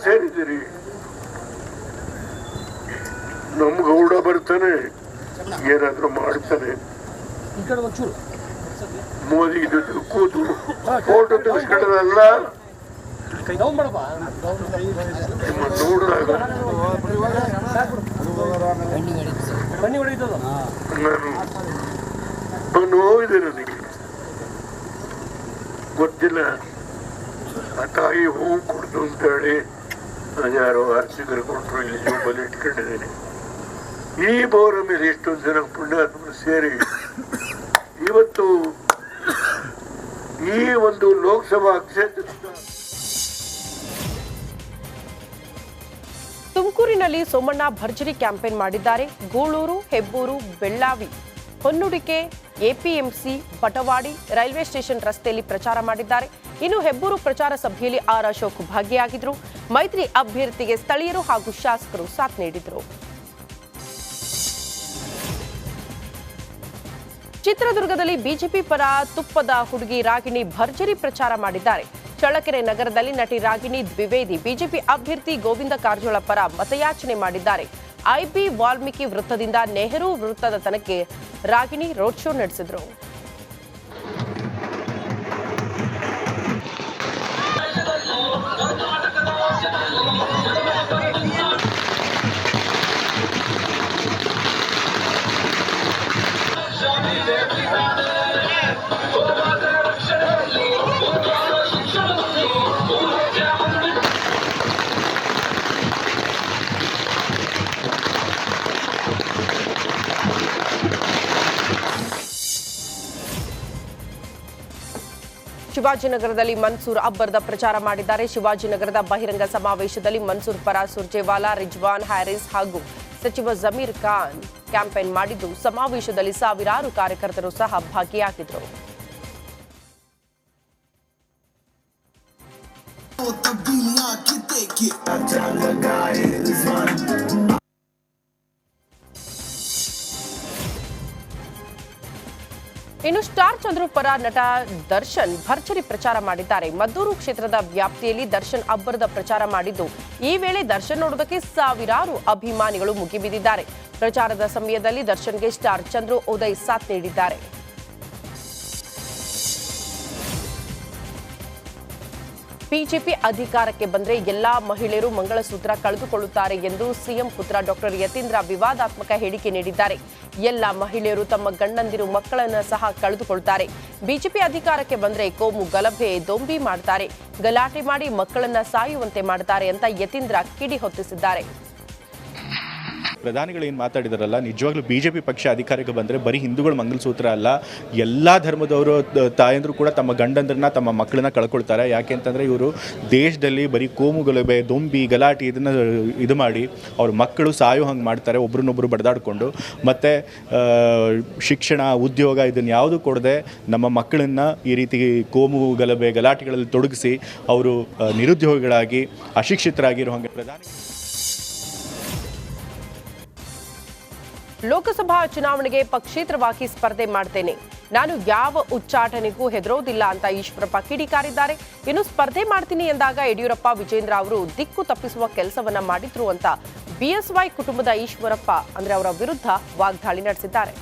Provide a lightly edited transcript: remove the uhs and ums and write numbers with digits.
ಸೇರಿದಿರಿ. ನಮ್ ಗೌಡ ಬರ್ತಾನೆ, ಏನಾದ್ರು ಮಾಡ್ತಾನೆ. ಮೋದಿ ಜೊತೆ ಕೂತು ಫೋಟೋ ತೆಗೆಸ್ಕೊಳ್ಳೋದಲ್ಲ, ನೋಡಿದಾಗ ನಾನು ನೋವಿದೆ. ನನಗೆ ಗೊತ್ತಿಲ್ಲ, ಆ ತಾಯಿ ಹೂವು ಕೊಡ್ತು ಅಂತ ಹೇಳಿ ಯಾರೋ ಆರ್ಸಿಗರು ಕೊಟ್ಟರು, ಇಲ್ಲಿ ಜೋಬಲ್ಲಿ ಇಟ್ಕೊಂಡಿದ್ದೇನೆ. ಈ ಬೋರ ಮೇಲೆ ಎಷ್ಟೊಂದು ಜನ ಪುಣ್ಯಾತ್ಮರು ಸೇರಿ ಇವತ್ತು ಈ ಒಂದು ಲೋಕಸಭಾ ಕ್ಷೇತ್ರದ ತುಮಕೂರಿನಲ್ಲಿ ಸೋಮಣ್ಣ ಭರ್ಜರಿ ಕ್ಯಾಂಪೇನ್ ಮಾಡಿದ್ದಾರೆ. Gulur, Hebbur, Bellavi, Honnudike, APMC, Batawadi, railway station ರಸ್ತೆಯಲ್ಲಿ ಪ್ರಚಾರ ಮಾಡಿದ್ದಾರೆ. ಇನ್ನು ಹೆಬ್ಬೂರು ಪ್ರಚಾರ ಸಭೆಯಲ್ಲಿ ಆರ್ ಅಶೋಕ್ ಭಾಗಿಯಾಗಿದ್ದರು. ಮೈತ್ರಿ ಅಭ್ಯರ್ಥಿಗೆ ಸ್ಥಳೀಯರು ಹಾಗೂ ಶಾಸಕರು ಸಾಥ್ ನೀಡಿದರು. ಚಿತ್ರದುರ್ಗದಲ್ಲಿ ಬಿಜೆಪಿ ಪರ ತುಪ್ಪದ ಹುಡುಗಿ ರಾಗಿಣಿ ಭರ್ಜರಿ ಪ್ರಚಾರ ಮಾಡಿದ್ದಾರೆ. ಚಳ್ಳಕೆರೆ ನಗರದಲ್ಲಿ ನಟಿ ರಾಗಿಣಿ ದ್ವಿವೇದಿ ಬಿಜೆಪಿ ಅಭ್ಯರ್ಥಿ ಗೋವಿಂದ ಕಾರಜೋಳ ಪರ ಮತಯಾಚನೆ ಮಾಡಿದ್ದಾರೆ. ಐಬಿ ವಾಲ್ಮೀಕಿ ವೃತ್ತದಿಂದ ನೆಹರು ವೃತ್ತದ ತನಕ ರಾಗಿಣಿ ರೋಡ್ ಶೋ ನಡೆಸಿದರು. ಶಿವಾಜಿನಗರದಲ್ಲಿ ಮನ್ಸೂರ್ ಅಬ್ಬರದ ಪ್ರಚಾರ ಮಾಡಿದ್ದಾರೆ. ಶಿವಾಜಿನಗರದ ಬಹಿರಂಗ ಸಮಾವೇಶದಲ್ಲಿ ಮನ್ಸೂರ್ ಪರ ಸುರ್ಜೇವಾಲಾ, ರಿಜ್ವಾನ್ ಹ್ಯಾರಿಸ್ ಹಾಗೂ ಸಚಿವ ಜಮೀರ್ ಖಾನ್ ಕ್ಯಾಂಪೇನ್ ಮಾಡಿದ್ದು, ಸಮಾವೇಶದಲ್ಲಿ ಸಾವಿರಾರು ಕಾರ್ಯಕರ್ತರು ಸಹ ಭಾಗಿಯಾಗಿದ್ದರು. ಇನ್ನು ಸ್ಟಾರ್ ಚಂದ್ರು ಪರ ನಟ ದರ್ಶನ್ ಭರ್ಜರಿ ಪ್ರಚಾರ ಮಾಡಿದ್ದಾರೆ. ಮದ್ದೂರು ಕ್ಷೇತ್ರದ ವ್ಯಾಪ್ತಿಯಲ್ಲಿ ದರ್ಶನ್ ಅಬ್ಬರದ ಪ್ರಚಾರ ಮಾಡಿದ್ದು, ಈ ವೇಳೆ ದರ್ಶನ್ ನೋಡುವುದಕ್ಕೆ ಸಾವಿರಾರು ಅಭಿಮಾನಿಗಳು ಮುಗಿಬಿದ್ದಿದ್ದಾರೆ. ಪ್ರಚಾರದ ಸಮಯದಲ್ಲಿ ದರ್ಶನ್ಗೆ ಸ್ಟಾರ್ ಚಂದ್ರು, ಉದಯ್ ಸಾಥ್ ನೀಡಿದ್ದಾರೆ. ಬಿಜೆಪಿ ಅಧಿಕಾರಕ್ಕೆ ಬಂದರೆ ಎಲ್ಲಾ ಮಹಿಳೆಯರು ಮಂಗಳಸೂತ್ರ ಕಳೆದುಕೊಳ್ಳುತ್ತಾರೆ ಎಂದು ಸಿಎಂ ಪುತ್ರ ಡಾಕ್ಟರ್ ಯತೀಂದ್ರ ವಿವಾದಾತ್ಮಕ ಹೇಳಿಕೆ ನೀಡಿದ್ದಾರೆ. ಎಲ್ಲ ಮಹಿಳೆಯರು ತಮ್ಮ ಗಂಡಂದಿರು ಮಕ್ಕಳನ್ನು ಸಹ ಕಳೆದುಕೊಳ್ತಾರೆ. ಬಿಜೆಪಿ ಅಧಿಕಾರಕ್ಕೆ ಬಂದರೆ ಕೋಮು ಗಲಭೆ, ದೊಂಬಿ ಮಾಡ್ತಾರೆ, ಗಲಾಟೆ ಮಾಡಿ ಮಕ್ಕಳನ್ನ ಸಾಯುವಂತೆ ಮಾಡ್ತಾರೆ ಅಂತ ಯತೀಂದ್ರ ಕಿಡಿ ಹೊತ್ತಿಸಿದ್ದಾರೆ. ಪ್ರಧಾನಿಗಳು ಏನು ಮಾತಾಡಿದಾರಲ್ಲ, ನಿಜವಾಗ್ಲೂ ಬಿಜೆಪಿ ಪಕ್ಷ ಅಧಿಕಾರಕ್ಕೆ ಬಂದರೆ ಬರೀ ಹಿಂದೂಗಳ ಮಂಗಲಸೂತ್ರ ಅಲ್ಲ, ಎಲ್ಲ ಧರ್ಮದವರು ತಾಯಂದ್ರು ಕೂಡ ತಮ್ಮ ಗಂಡಂದ್ರನ್ನ ತಮ್ಮ ಮಕ್ಕಳನ್ನ ಕಳ್ಕೊಳ್ತಾರೆ. ಯಾಕೆ ಅಂತಂದರೆ ಇವರು ದೇಶದಲ್ಲಿ ಬರೀ ಕೋಮು ಗಲಭೆ, ದೊಂಬಿ, ಗಲಾಟೆ ಇದನ್ನು ಇದು ಮಾಡಿ ಅವ್ರ ಮಕ್ಕಳು ಸಾಯೋ ಹಂಗೆ ಮಾಡ್ತಾರೆ, ಒಬ್ರನ್ನೊಬ್ರು ಬಡ್ದಾಡಿಕೊಂಡು. ಮತ್ತು ಶಿಕ್ಷಣ, ಉದ್ಯೋಗ ಇದನ್ನು ಯಾವುದು ಕೊಡದೆ ನಮ್ಮ ಮಕ್ಕಳನ್ನು ಈ ರೀತಿ ಕೋಮು ಗಲಭೆ, ಗಲಾಟೆಗಳಲ್ಲಿ ತೊಡಗಿಸಿ ಅವರು ನಿರುದ್ಯೋಗಿಗಳಾಗಿ ಅಶಿಕ್ಷಿತರಾಗಿರೋ ಹಾಗೆ ಪ್ರಧಾನಿ. ಲೋಕಸಭಾ ಚುನಾವಣೆಗೆ ಪಕ್ಷೇತರವಾಗಿ ಸ್ಪರ್ಧೆ ಮಾಡ್ತೇನೆ, ನಾನು ಯಾವ ಉಚ್ಚಾಟನೆಗೂ ಹೆದರೋದಿಲ್ಲ ಅಂತ ಈಶ್ವರಪ್ಪ ಕಿಡಿಕಾರಿದ್ದಾರೆ. ಇನ್ನು ಸ್ಪರ್ಧೆ ಮಾಡ್ತೀನಿ ಎಂದಾಗ ಯಡಿಯೂರಪ್ಪ, ವಿಜೇಂದ್ರ ಅವರು ದಿಕ್ಕು ತಪ್ಪಿಸುವ ಕೆಲಸವನ್ನ ಮಾಡಿದ್ರು ಅಂತ ಬಿಎಸ್ವೈ ಕುಟುಂಬದ ಈಶ್ವರಪ್ಪ ಅವರ ವಿರುದ್ಧ ವಾಗ್ದಾಳಿ ನಡೆಸಿದ್ದಾರೆ.